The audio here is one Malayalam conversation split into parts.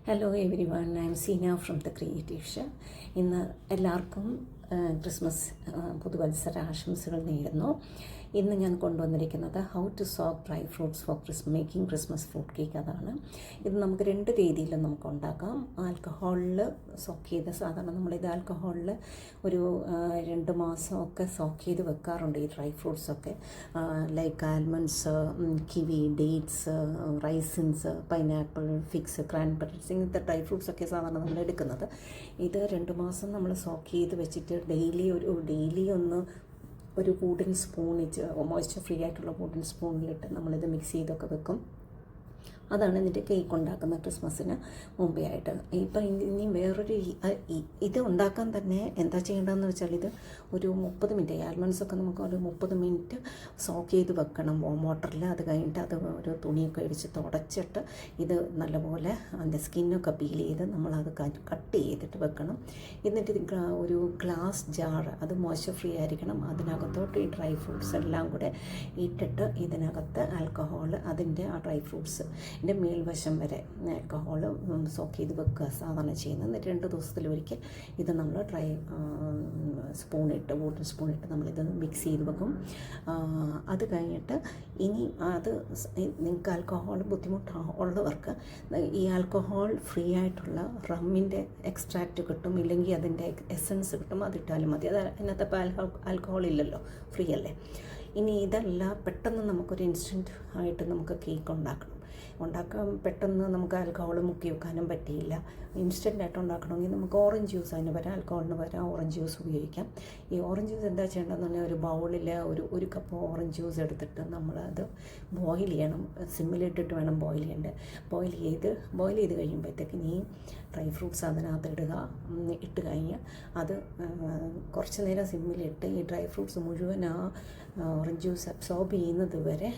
Hello everyone, I am Seena from the creative show. ഇന്ന് എല്ലാവർക്കും ക്രിസ്മസ് പുതുവത്സര ആശംസകൾ നേരുന്നു. ഇന്ന് ഞാൻ കൊണ്ടുവന്നിരിക്കുന്നത് how to soak dry fruits for making Christmas fruit cake. അതാണ് ഇത്. നമുക്ക് രണ്ട് രീതിയിലും നമുക്ക് ഉണ്ടാക്കാം. ആൽക്കഹോളിൽ സോക്ക് ചെയ്ത്, സാധാരണ നമ്മളിത് ആൽക്കഹോളിൽ ഒരു 2 മാസമൊക്കെ സോക്ക് ചെയ്ത് വെക്കാറുണ്ട് ഈ ഡ്രൈ ഫ്രൂട്ട്സൊക്കെ. Like almonds, kiwi, dates, raisins, pineapple, figs, cranberries, ഇങ്ങനത്തെ ഡ്രൈ ഫ്രൂട്ട്സൊക്കെ സാധാരണ നമ്മൾ എടുക്കുന്നത്. ഇത് 2 മാസം നമ്മൾ സോക്ക് ചെയ്ത് വെച്ചിട്ട് ഡെയിലി ഒന്ന് ഒരു വുഡൻ സ്പൂൺ, മോയ്സ്ചർ ഫ്രീ ആയിട്ടുള്ള വുഡൻ സ്പൂണിലിട്ട് നമ്മളിത് മിക്സ് ചെയ്തൊക്കെ വെക്കും. അതാണ് എന്നിട്ട് കേക്ക് ഉണ്ടാക്കുന്ന ക്രിസ്മസിന് മുമ്പേ ആയിട്ട്. ഇപ്പം ഇനി വേറൊരു ഇത് ഉണ്ടാക്കാൻ തന്നെ എന്താ ചെയ്യേണ്ടതെന്ന് വെച്ചാൽ, ഇത് ഒരു 30 മിനിറ്റ്, ആൽമണ്ട്സൊക്കെ നമുക്ക് ഒരു 30 മിനിറ്റ് സോക്ക് ചെയ്ത് വെക്കണം വാം വാട്ടറിൽ. അത് കഴിഞ്ഞിട്ട് അത് ഒരു തുണിയൊക്കെ ഇടിച്ച് തുടച്ചിട്ട് ഇത് നല്ലപോലെ അതിൻ്റെ സ്കിന്നൊക്കെ പീൽ ചെയ്ത് നമ്മളത് കട്ട് ചെയ്തിട്ട് വെക്കണം. എന്നിട്ട് ഇത് ഒരു ഗ്ലാസ് ജാർ, അത് മോയ്സ്ചർ ഫ്രീ ആയിരിക്കണം, അതിനകത്തോട്ട് ഈ ഡ്രൈ ഫ്രൂട്ട്സ് എല്ലാം കൂടെ ഇട്ടിട്ട് ഇതിനകത്ത് ആൽക്കഹോൾ, അതിൻ്റെ ആ ഡ്രൈ ഫ്രൂട്ട്സ് ഇതിൻ്റെ മേൽവശം വരെ ആൽക്കഹോൾ സോക്ക് ചെയ്ത് വെക്കുക സാധാരണ ചെയ്യുന്നത്. എന്നിട്ട് 2 ദിവസത്തിലൊരിക്കൽ ഇത് നമ്മൾ വുഡൻ സ്പൂണിട്ട് നമ്മളിത് മിക്സ് ചെയ്ത് വെക്കും. അത് കഴിഞ്ഞിട്ട് ഇനി അത് നിങ്ങൾക്ക് ആൽക്കഹോൾ ബുദ്ധിമുട്ടുള്ളവർക്ക് ഈ ആൽക്കഹോൾ ഫ്രീ ആയിട്ടുള്ള റമ്മിൻ്റെ എക്സ്ട്രാക്റ്റ് കിട്ടും, ഇല്ലെങ്കിൽ അതിൻ്റെ എസൻസ് കിട്ടും, അതിട്ടാലും മതി. അത് അതിനകത്ത് ഇപ്പോൾ ആൽക്കഹോൾ ഇല്ലല്ലോ, ഫ്രീ അല്ലേ. ഇനി ഇതല്ല, പെട്ടെന്ന് നമുക്കൊരു ഇൻസ്റ്റൻറ്റ് ആയിട്ട് നമുക്ക് കേക്ക് ഉണ്ടാക്കാൻ പെട്ടെന്ന് നമുക്ക് ആൽക്കഹോൾ മുക്കി വെക്കാനും പറ്റിയില്ല. ഇൻസ്റ്റൻ്റായിട്ട് ഉണ്ടാക്കണമെങ്കിൽ നമുക്ക് ഓറഞ്ച് ജ്യൂസ്, അതിന് പകരം ആൽക്കഹോളിന് പകരം ഓറഞ്ച് ജ്യൂസ് ഉപയോഗിക്കാം. ഈ ഓറഞ്ച് ജ്യൂസ് എന്താ ചെയ്യേണ്ടതെന്ന് പറഞ്ഞാൽ, ഒരു ബൗളിൽ ഒരു കപ്പ് ഓറഞ്ച് ജ്യൂസ് എടുത്തിട്ട് നമ്മളത് ബോയിൽ ചെയ്യണം. സിമ്മിലിട്ടിട്ട് വേണം ബോയിൽ ചെയ്യേണ്ടത്. ബോയിൽ ചെയ്ത് കഴിയുമ്പോഴത്തേക്ക് ഈ ഡ്രൈ ഫ്രൂട്ട്സ് അതിനകത്ത് ഇട്ട് കഴിഞ്ഞ് അത് കുറച്ച് നേരം സിമ്മിലിട്ട് ഈ ഡ്രൈ ഫ്രൂട്ട്സ് മുഴുവൻ ആ ഓറഞ്ച് ജ്യൂസ് അബ്സോർബ് ചെയ്യുന്നത് വരെ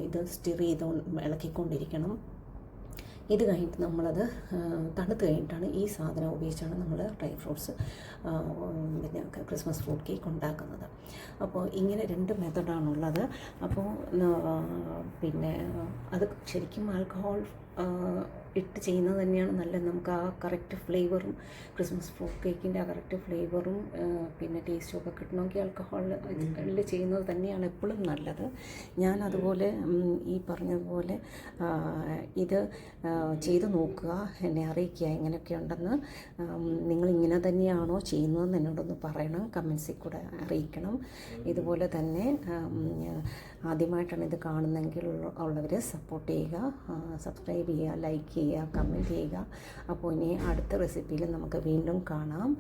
ഇത് സ്റ്റിർ ചെയ്ത് ഇളക്കിക്കൊണ്ടിരിക്കണം. ഇത് കഴിഞ്ഞിട്ട് നമ്മളത് തണുത്ത് കഴിഞ്ഞിട്ടാണ് ഈ സാധനം ഉപയോഗിച്ചാണ് നമ്മൾ ഡ്രൈ ഫ്രൂട്ട്സ് പിന്നെ ക്രിസ്മസ് ഫ്രൂട്ട് കേക്ക് ഉണ്ടാക്കുന്നത്. അപ്പോൾ ഇങ്ങനെ 2 മെത്തഡാണുള്ളത്. അപ്പോൾ പിന്നെ അത് ശരിക്കും ആൽക്കഹോൾ ഇട്ട് ചെയ്യുന്നത് തന്നെയാണ് നല്ലത്. നമുക്ക് ആ കറക്റ്റ് ഫ്ലേവറും, ക്രിസ്മസ് ഫ്രൂട്ട് കേക്കിൻ്റെ ആ കറക്റ്റ് ഫ്ലേവറും പിന്നെ ടേസ്റ്റും ഒക്കെ കിട്ടണമെങ്കിൽ ആൽക്കഹോളിൽ ചെയ്യുന്നത് തന്നെയാണ് എപ്പോഴും നല്ലത്. ഞാൻ അതുപോലെ ഈ പറഞ്ഞതുപോലെ ഇത് ചെയ്ത് നോക്കുക, എന്നെ അറിയിക്കുക എങ്ങനെയൊക്കെ ഉണ്ടെന്ന്. നിങ്ങളിങ്ങനെ തന്നെയാണോ ചെയ്യുന്നതെന്ന് എന്നോടൊന്ന് പറയണം, കമൻസിൽ കൂടെ അറിയിക്കണം. ഇതുപോലെ തന്നെ ആദ്യമായിട്ടാണ് ഇത് കാണുന്നതെങ്കിൽ ഉള്ളവർ സപ്പോർട്ട് ചെയ്യുക, സബ്സ്ക്രൈബ് ചെയ്യുക, ലൈക്ക് ചെയ്യുക, കമൻറ്റ് ചെയ്യുക. അപ്പോൾ ഇനി അടുത്ത റെസിപ്പിയിൽ നമുക്ക് വീണ്ടും കാണാം.